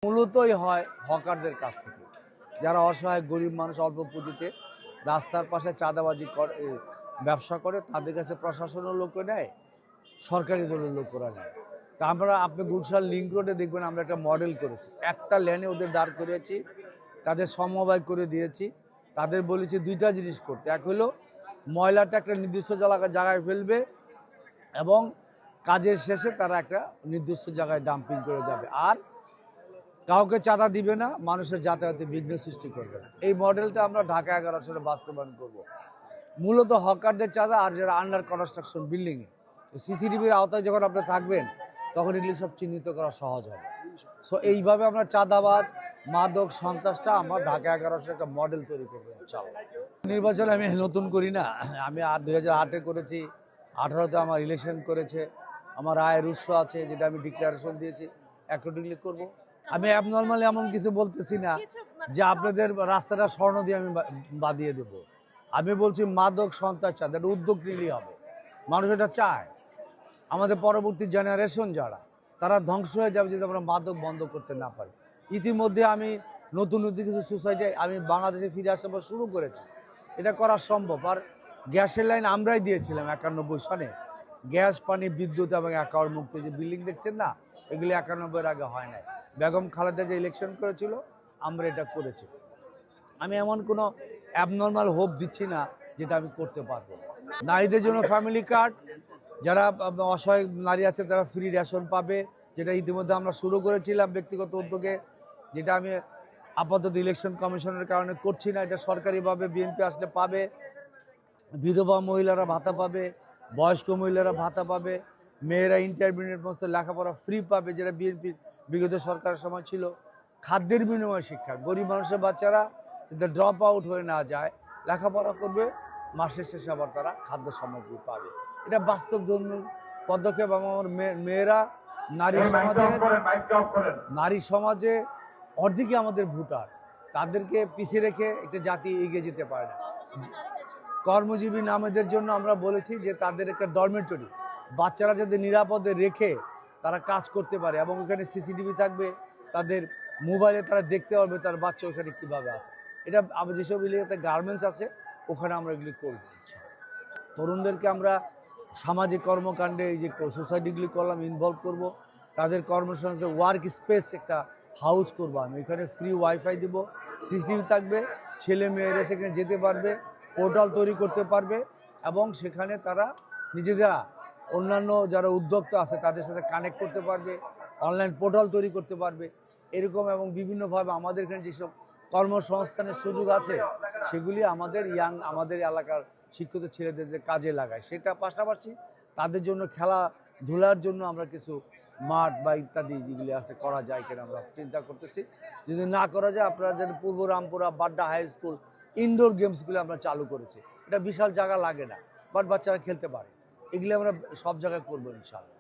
মূলতই হয় হকারদের কাছ থেকে, যারা অসহায় গরিব মানুষ অল্প পুঁজিতে রাস্তার পাশে চাঁদাবাজি করে, ব্যবসা করে, তাদের কাছে প্রশাসনের লোকও নেয়, সরকারি দলের লোকরা নেয়। তা আপনি গুলশান লিঙ্ক রোডে দেখবেন আমরা একটা মডেল করেছি, একটা লেনে ওদের দাঁড় করিয়েছি, তাদের সমবায় করে দিয়েছি, তাদের বলেছি দুইটা জিনিস করতে। এক হলো ময়লাটা একটা নির্দিষ্ট জায়গায় ফেলবে এবং কাজের শেষে তারা একটা নির্দিষ্ট জায়গায় ডাম্পিং করে যাবে, আর কাউকে চাঁদা দিবে না, মানুষের যাতায়াতে বিঘ্ন সৃষ্টি করবে না। এই মডেলটা আমরা ঢাকা 11 আসলে বাস্তবায়ন করব। মূলত হকারদের চাঁদা আর যারা আন্ডার কনস্ট্রাকশন বিল্ডিংয়ে, সিসিটিভির আওতায় যখন আপনি থাকবেন তখন এগুলি সব চিহ্নিত করা সহজ হবে। সো এইভাবে আমরা চাঁদাবাজ, মাদক, সন্ত্রাসটা আমরা ঢাকা 11 একটা মডেল তৈরি করবো ইনশাআল্লাহ। নির্বাচনে আমি নতুন করি না, আমি 2008-এ করেছি, 18-তে আমার ইলেকশন করেছে, আমার আয়ের উৎস আছে যেটা আমি ডিক্লারেশন দিয়েছি, অ্যাকর্ডিংলি করব। আমি অ্যাবনর্মালি এমন কিছু বলতেছি না যে আপনাদের রাস্তাটা স্বর্ণ দিয়ে আমি বাদিয়ে দেব। আমি বলছি মাদক, সন্ত্রাস চাঁদা এটা উদ্যোগ নিলেই হবে। মানুষ এটা চায়। আমাদের পরবর্তী জেনারেশন যারা, তারা ধ্বংস হয়ে যাবে যদি আমরা মাদক বন্ধ করতে না পারি। ইতিমধ্যে আমি নতুন কিছু সোসাইটি আমি বাংলাদেশে ফিরে আসার পর শুরু করেছি, এটা করা সম্ভব। আর গ্যাসের লাইন আমরাই দিয়েছিলাম 91 সালে, গ্যাস, পানি, বিদ্যুৎ এবং অ্যাকাউন্ট মুক্ত যে বিল্ডিং দেখছেন না, এগুলি 91-এর আগে হয় নাই। বেগম খালেদা যে ইলেকশন করেছিল আমরা এটা করেছি। আমি এমন কোনো অ্যাবনর্মাল হোপ দিচ্ছি না যেটা আমি করতে পারবো না। নারীদের জন্য ফ্যামিলি কার্ড, যারা অসহায় নারী আছে তারা ফ্রি রেশন পাবে, যেটা ইতিমধ্যে আমরা শুরু করেছিলাম ব্যক্তিগত উদ্যোগে, যেটা আমি আপাতত ইলেকশন কমিশনের কারণে করছি না, এটা সরকারিভাবে বিএনপি আসলে পাবে। বিধবা মহিলারা ভাতা পাবে, বয়স্ক মহিলারা ভাতা পাবে, মেয়েরা ইন্টারমিডিয়েট পর্যন্ত লেখাপড়া ফ্রি পাবে, যেটা বিএনপির বিগত সরকারের সময় ছিল। খাদ্যের বিনিময়ে শিক্ষা, গরিব মানুষের বাচ্চারা যাতে ড্রপ আউট হয়ে না যায়, লেখাপড়া করবে, মাসের শেষে আবার তারা খাদ্য সামগ্রী পাবে। এটা বাস্তবধর্মী পদক্ষেপ। আমার মেয়েরা নারী সমাজে অর্ধেকই আমাদের ভোটার, তাদেরকে পিছিয়ে রেখে একটা জাতি এগিয়ে যেতে পারে না। কর্মজীবী নামীদের জন্য আমরা বলেছি যে তাদের একটা ডরমেটরি, বাচ্চারা যাতে নিরাপদে রেখে তারা কাজ করতে পারে, এবং ওখানে সিসিটিভি থাকবে, তাদের মোবাইলে তারা দেখতে পারবে তার বাচ্চা ওখানে কীভাবে আছে। এটা যেসব এলাকাতে গার্মেন্টস আছে ওখানে আমরা এগুলি করব। তরুণদেরকে আমরা সামাজিক কর্মকাণ্ডে এই যে সোসাইটিগুলি করলাম ইনভলভ করব, তাদের কর্মসংস্থান ওয়ার্ক স্পেস একটা হাউস করব আমি, এখানে ফ্রি ওয়াইফাই দেব, সিসিটিভি থাকবে, ছেলে মেয়েরা সেখানে যেতে পারবে, পোর্টাল তৈরি করতে পারবে, এবং সেখানে তারা নিজেরা অন্যান্য যারা উদ্যোক্তা আছে তাদের সাথে কানেক্ট করতে পারবে, অনলাইন পোর্টাল তৈরি করতে পারবে এরকম। এবং বিভিন্নভাবে আমাদের এখানে যেসব কর্মসংস্থানের সুযোগ আছে সেগুলি আমাদের এলাকার শিক্ষিত ছেলেদের যে কাজে লাগায়, সেটা পাশাপাশি তাদের জন্য খেলাধুলার জন্য আমরা কিছু মাঠ বা ইত্যাদি যেগুলি আছে করা যায় কিনা আমরা চিন্তা করতেছি। যদি না করা যায়, আপনারা যেন পূর্ব Rampura, Badda high school indoor গেমসগুলো আমরা চালু করেছি, এটা বিশাল জায়গা লাগে না, বাট বাচ্চারা খেলতে পারে, এগুলি আমরা সব জায়গায় করবো ইনশাআল্লাহ।